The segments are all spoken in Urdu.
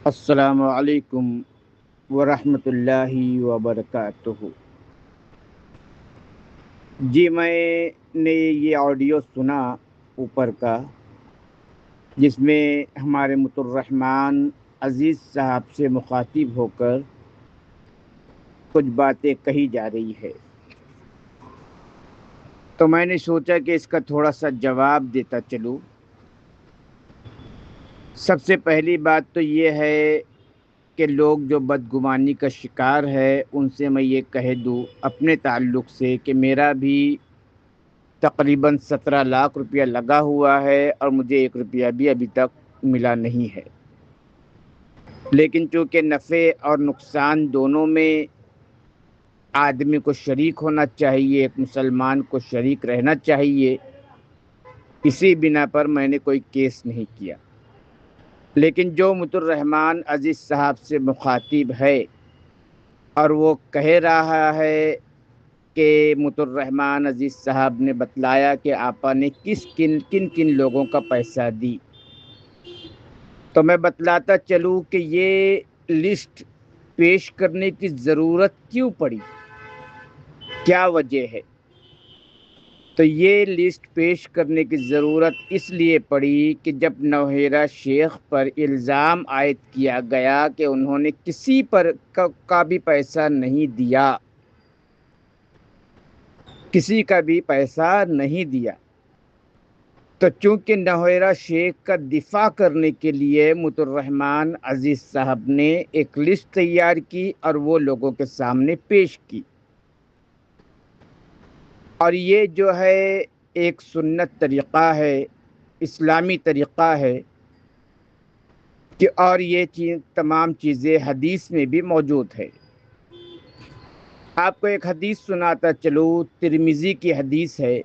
السلام علیکم ورحمۃ اللہ وبرکاتہ۔ جی میں نے یہ آڈیو سنا اوپر کا، جس میں ہمارے مطرحمان عزیز صاحب سے مخاطب ہو کر کچھ باتیں کہی جا رہی ہے، تو میں نے سوچا کہ اس کا تھوڑا سا جواب دیتا چلوں۔ سب سے پہلی بات تو یہ ہے کہ لوگ جو بدگمانی کا شکار ہے ان سے میں یہ کہہ دوں اپنے تعلق سے کہ میرا بھی تقریباً 17 لاکھ روپیہ لگا ہوا ہے اور مجھے 1 روپیہ بھی ابھی تک ملا نہیں ہے، لیکن چونکہ نفع اور نقصان دونوں میں آدمی کو شریک ہونا چاہیے، ایک مسلمان کو شریک رہنا چاہیے، اسی بنا پر میں نے کوئی کیس نہیں کیا۔ لیکن جو مطرحمان عزیز صاحب سے مخاطب ہے اور وہ کہہ رہا ہے کہ مطرحمان عزیز صاحب نے بتلایا کہ آپا نے کن کن لوگوں کا پیسہ دی، تو میں بتلاتا چلوں کہ یہ لسٹ پیش کرنے کی ضرورت کیوں پڑی، کیا وجہ ہے۔ تو یہ لسٹ پیش کرنے کی ضرورت اس لیے پڑی کہ جب نوہیرہ شیخ پر الزام عائد کیا گیا کہ انہوں نے کسی پر کا بھی پیسہ نہیں دیا، کسی کا بھی پیسہ نہیں دیا، تو چونکہ نوہیرہ شیخ کا دفاع کرنے کے لیے مطرحمان عزیز صاحب نے ایک لسٹ تیار کی اور وہ لوگوں کے سامنے پیش کی، اور یہ جو ہے ایک سنت طریقہ ہے، اسلامی طریقہ ہے کہ اور یہ تمام چیزیں حدیث میں بھی موجود ہے۔ آپ کو ایک حدیث سناتا چلوں، ترمذی کی حدیث ہے،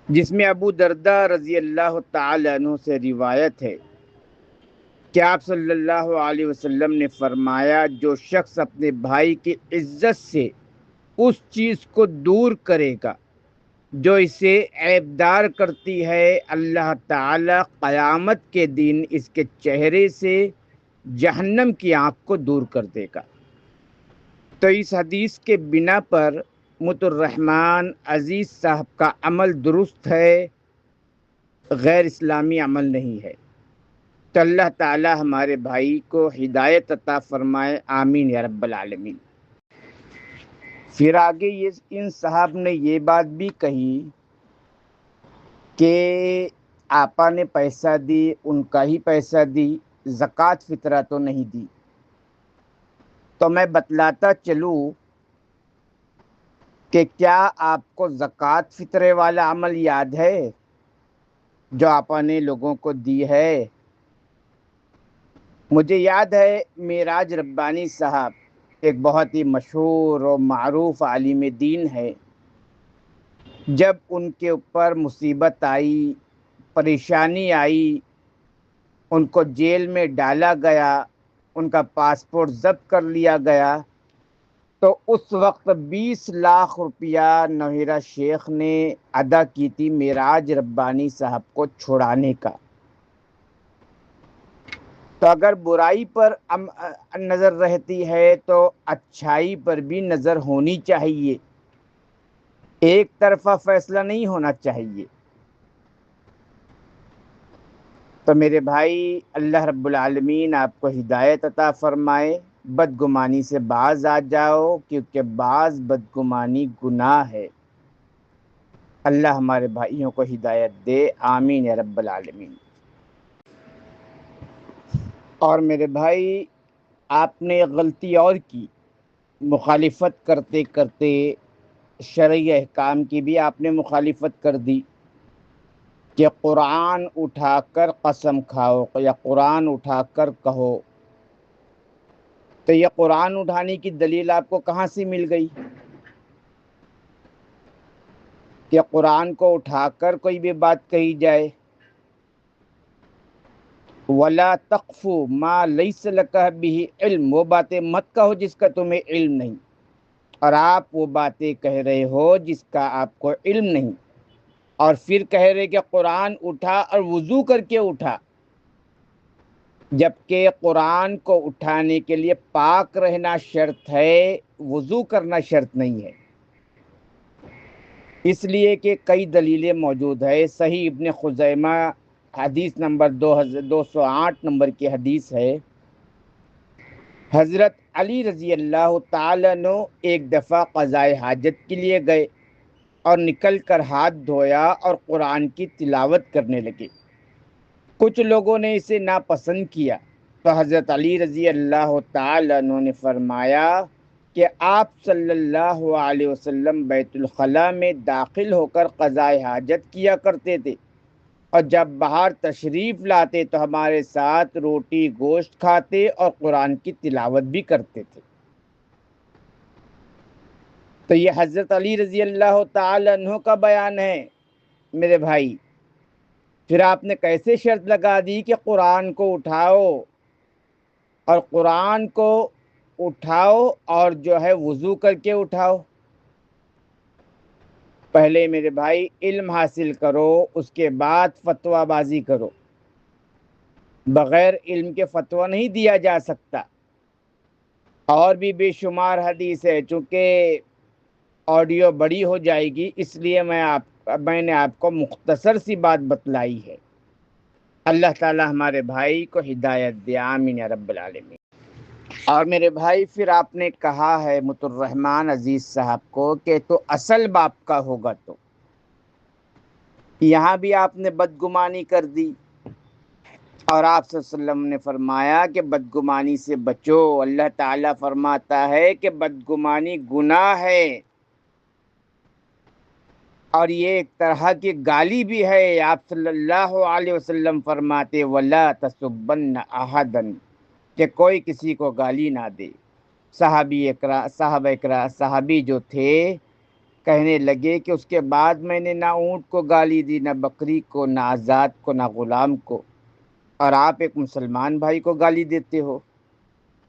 جس میں ابو درداء رضی اللہ تعالی عنہ سے روایت ہے کہ آپ صلی اللہ علیہ وسلم نے فرمایا، جو شخص اپنے بھائی کی عزت سے اس چیز کو دور کرے گا جو اسے عیبدار کرتی ہے، اللہ تعالی قیامت کے دن اس کے چہرے سے جہنم کی آنکھ کو دور کر دے گا۔ تو اس حدیث کے بنا پر مطرحمان عزیز صاحب کا عمل درست ہے، غیر اسلامی عمل نہیں ہے۔ تو اللہ تعالی ہمارے بھائی کو ہدایت عطا فرمائے، آمین یا رب العالمین۔ پھر آگے ان صاحب نے یہ بات بھی کہی کہ آپا نے پیسہ دی، ان کا ہی پیسہ دی، زکوٰۃ فطرہ تو نہیں دی۔ تو میں بتلاتا چلوں کہ کیا آپ کو زکوٰۃ فطرے والا عمل یاد ہے جو آپا نے لوگوں کو دی ہے؟ مجھے یاد ہے معراج ربانی صاحب ایک بہت ہی مشہور اور معروف عالم دین ہے، جب ان کے اوپر مصیبت آئی، پریشانی آئی، ان کو جیل میں ڈالا گیا، ان کا پاسپورٹ ضبط کر لیا گیا، تو اس وقت 20 لاکھ روپیہ نوہیرہ شیخ نے ادا کی تھی معراج ربانی صاحب کو چھڑانے کا۔ تو اگر برائی پر نظر رہتی ہے تو اچھائی پر بھی نظر ہونی چاہیے، ایک طرفہ فیصلہ نہیں ہونا چاہیے۔ تو میرے بھائی، اللہ رب العالمین آپ کو ہدایت عطا فرمائے، بدگمانی سے باز آ جاؤ، کیونکہ بعض بدگمانی گناہ ہے۔ اللہ ہمارے بھائیوں کو ہدایت دے، آمین یا رب العالمین۔ اور میرے بھائی، آپ نے غلطی اور کی، مخالفت کرتے کرتے شرعی احکام کی بھی آپ نے مخالفت کر دی کہ قرآن اٹھا کر قسم کھاؤ یا قرآن اٹھا کر کہو۔ تو یہ قرآن اٹھانے کی دلیل آپ کو کہاں سے مل گئی کہ قرآن کو اٹھا کر کوئی بھی بات کہی جائے؟ وَلَا تَقْفُ مَا لَيْسَ لَكَ بِهِ علم، وہ باتیں مت کہو جس کا تمہیں علم نہیں، اور آپ وہ باتیں کہہ رہے ہو جس کا آپ کو علم نہیں، اور پھر کہہ رہے کہ قرآن اٹھا اور وضو کر کے اٹھا۔ جبکہ قرآن کو اٹھانے کے لیے پاک رہنا شرط ہے، وضو کرنا شرط نہیں ہے، اس لیے کہ کئی دلیلیں موجود ہے۔ صحیح ابن خزیمہ حدیث نمبر 2208 نمبر کی حدیث ہے، حضرت علی رضی اللہ تعالیٰ عنہ ایک دفعہ قضائے حاجت کے لیے گئے اور نکل کر ہاتھ دھویا اور قرآن کی تلاوت کرنے لگے۔ کچھ لوگوں نے اسے ناپسند کیا تو حضرت علی رضی اللہ تعالیٰ عنہ نے فرمایا کہ آپ صلی اللہ علیہ وسلم بیت الخلاء میں داخل ہو کر قضائے حاجت کیا کرتے تھے، اور جب باہر تشریف لاتے تو ہمارے ساتھ روٹی گوشت کھاتے اور قرآن کی تلاوت بھی کرتے تھے۔ تو یہ حضرت علی رضی اللہ تعالی عنہ کا بیان ہے میرے بھائی۔ پھر آپ نے کیسے شرط لگا دی کہ قرآن کو اٹھاؤ، اور قرآن کو اٹھاؤ اور جو ہے وضو کر کے اٹھاؤ؟ پہلے میرے بھائی علم حاصل کرو، اس کے بعد فتویٰ بازی کرو۔ بغیر علم کے فتویٰ نہیں دیا جا سکتا۔ اور بھی بے شمار حدیث ہے، چونکہ آڈیو بڑی ہو جائے گی اس لیے میں نے آپ کو مختصر سی بات بتلائی ہے۔ اللہ تعالی ہمارے بھائی کو ہدایت دے، آمین یا رب العالمین۔ اور میرے بھائی پھر آپ نے کہا ہے مت الرحمان عزیز صاحب کو کہ تو اصل باپ کا ہوگا، تو یہاں بھی آپ نے بدگمانی کر دی، اور آپ صلی اللہ علیہ وسلم نے فرمایا کہ بدگمانی سے بچو۔ اللہ تعالیٰ فرماتا ہے کہ بدگمانی گناہ ہے، اور یہ ایک طرح کی گالی بھی ہے۔ آپ صلی اللہ علیہ وسلم فرماتے وَلَا تَسُبَّنَّ أَحَدًا، کہ کوئی کسی کو گالی نہ دے۔ صحابی جو تھے کہنے لگے کہ اس کے بعد میں نے نہ اونٹ کو گالی دی، نہ بکری کو، نہ آزاد کو، نہ غلام کو، اور آپ ایک مسلمان بھائی کو گالی دیتے ہو۔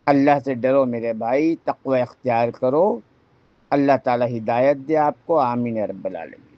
اللہ سے ڈرو میرے بھائی، تقوی اختیار کرو۔ اللہ تعالی ہدایت دے آپ کو، آمین یا رب العالمین۔